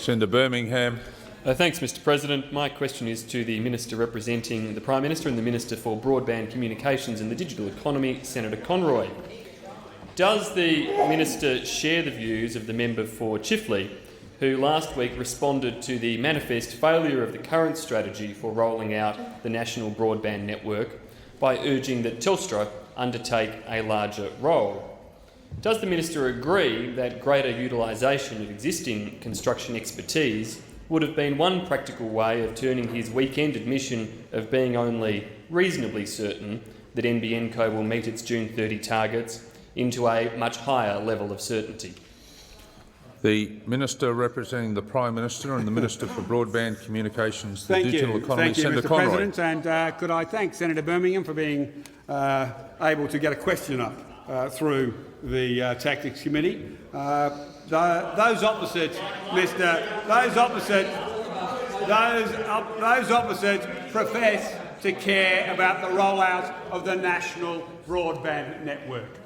Senator Birmingham. Thanks, Mr President. My question is to the Minister representing the Prime Minister and the Minister for Broadband Communications and the Digital Economy, Senator Conroy. Does the Minister share the views of the member for Chifley, who last week responded to the manifest failure of the current strategy for rolling out the national broadband network by urging that Telstra undertake a larger role? Does the Minister agree that greater utilisation of existing construction expertise would have been one practical way of turning his weekend admission of being only reasonably certain that NBN Co will meet its June 30 targets into a much higher level of certainty? The Minister representing the Prime Minister and the Minister for Broadband Communications, the Digital Economy, Senator Conroy. Thank you, Mr President, and could I thank Senator Birmingham for being able to get a question up through the Tactics Committee. Those opposite profess to care about the rollout of the national broadband network.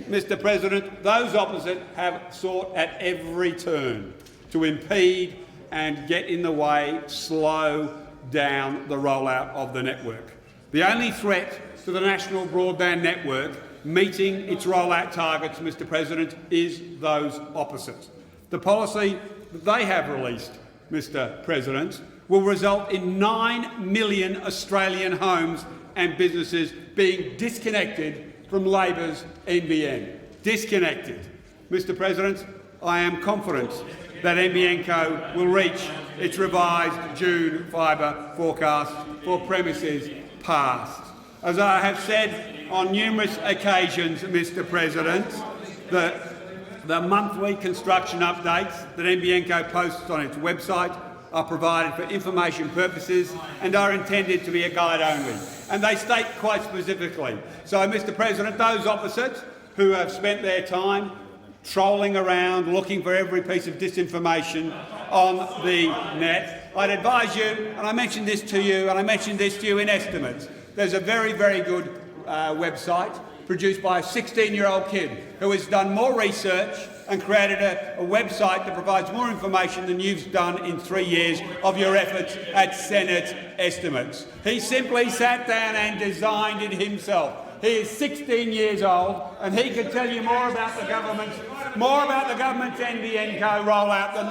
Mr President, those opposite have sought at every turn to impede and get in the way, slow down the rollout of the network. The only threat to the national broadband network meeting its rollout targets, Mr President, is those opposite. The policy that they have released, Mr President, will result in 9 million Australian homes and businesses being disconnected from Labor's NBN. Disconnected. Mr President, I am confident that NBN Co will reach its revised June fibre forecast for premises passed. As I have said on numerous occasions, Mr President, the monthly construction updates that NBN Co posts on its website are provided for information purposes and are intended to be a guide only. And they state quite specifically. So, Mr President, those opposite who have spent their time trolling around looking for every piece of disinformation on the net, I'd advise you, and I mentioned this to you, and I mentioned this to you in estimates, there's a very, very good website produced by a 16-year-old kid who has done more research and created a website that provides more information than you've done in 3 years of your efforts at Senate estimates. He simply sat down and designed it himself. He is 16 years old and he can tell you more about the government's NBN Co rollout than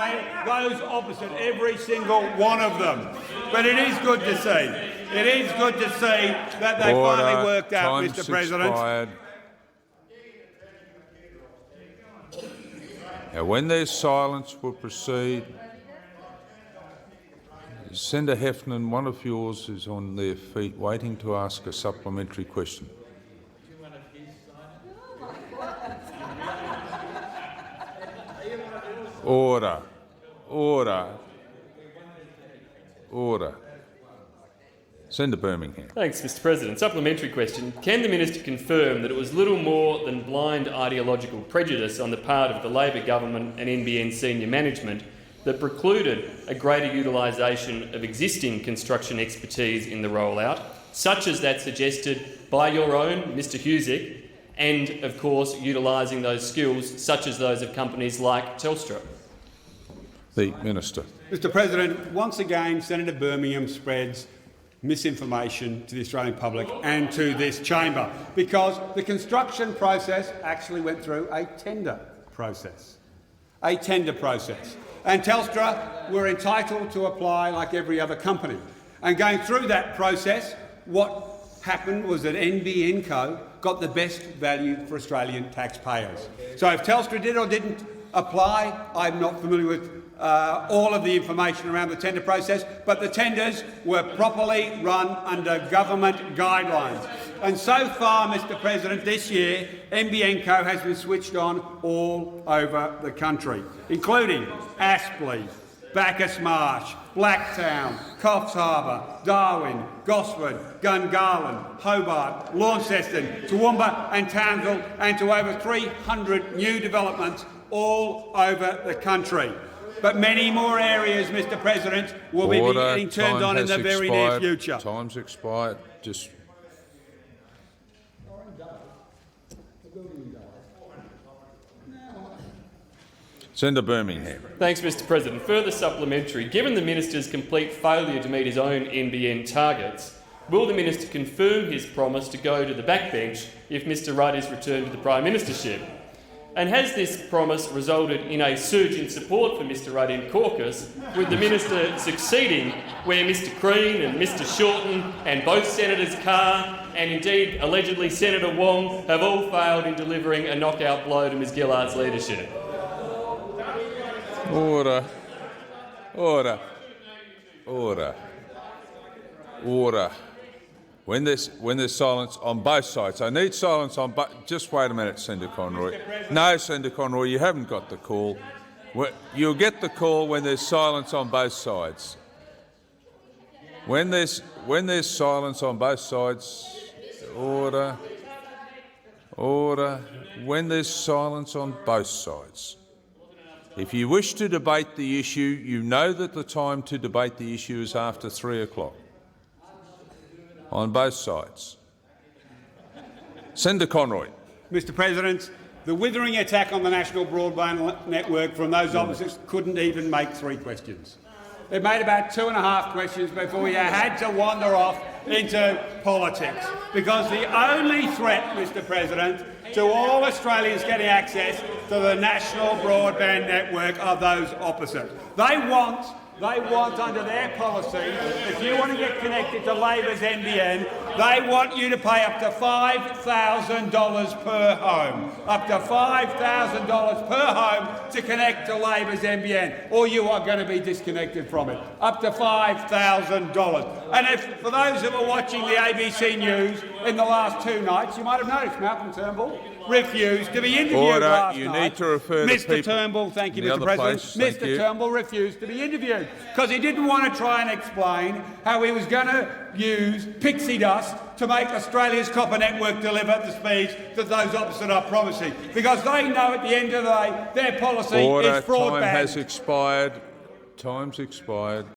those opposite, every single one of them. But it is good to see. It is good to see that they finally worked out, Mr President. Expired. Now, when there's silence, we'll proceed. Senator Heffernan, one of yours is on their feet waiting to ask a supplementary question. Order. Order. Order. Senator Birmingham. Thanks, Mr President. Supplementary question. Can the Minister confirm that it was little more than blind ideological prejudice on the part of the Labor government and NBN senior management that precluded a greater utilisation of existing construction expertise in the rollout, such as that suggested by your own Mr Husick, and, of course, utilising those skills such as those of companies like Telstra? The Minister. Mr President, once again Senator Birmingham spreads misinformation to the Australian public and to this chamber, because the construction process actually went through a tender process. And Telstra were entitled to apply like every other company. And going through that process, what happened was that NBN Co got the best value for Australian taxpayers. So if Telstra did or didn't apply, I'm not familiar with all of the information around the tender process, but the tenders were properly run under government guidelines. And so far, Mr President, this year, NBN Co has been switched on all over the country, including Aspley, Bacchus Marsh, Blacktown, Coffs Harbour, Darwin, Gosford, Gungahlin, Hobart, Launceston, Toowoomba and Townsville, and to over 300 new developments all over the country. But many more areas, Mr President, will be getting turned on in the very near future. Time's expired. Just Senator Birmingham. Thanks, Mr President. Further supplementary. Given the minister's complete failure to meet his own NBN targets, will the minister confirm his promise to go to the backbench if Mr Rudd is returned to the Prime Ministership? And has this promise resulted in a surge in support for Mr Rudd in caucus, with the minister succeeding where Mr Crean and Mr Shorten and both Senators Carr and indeed allegedly Senator Wong have all failed in delivering a knockout blow to Ms Gillard's leadership? Order. Order. Order. Order. When there's silence on both sides. I need silence on both. Just wait a minute, Senator Conroy. No, Senator Conroy, you haven't got the call. You'll get the call when there's silence on both sides. When there's silence on both sides. Order. Order. When there's silence on both sides. If you wish to debate the issue, you know that the time to debate the issue is after 3 o'clock. On both sides. Senator Conroy. Mr President, the withering attack on the National Broadband Network from those opposites couldn't even make 3 questions. They made about 2.5 questions before you had to wander off into politics, because the only threat, Mr President, to all Australians getting access to the National Broadband Network are those opposite. They want under their policy, if you want to get connected to Labor's NBN, they want you to pay up to $5,000 per home. Up to $5,000 per home to connect to Labor's NBN, or you are going to be disconnected from it. Up to $5,000. And if, for those who were watching the ABC News in the last 2 nights, you might have noticed Malcolm Turnbull refused to be interviewed last night. You need to refer to Mr Turnbull, thank you, Mr President. Mr Turnbull refused to be interviewed because he didn't want to try and explain how he was going to use pixie dust to make Australia's copper network deliver the speeds that those opposite are promising. Because they know at the end of the day their policy is fraudband. Time has expired. Time's expired.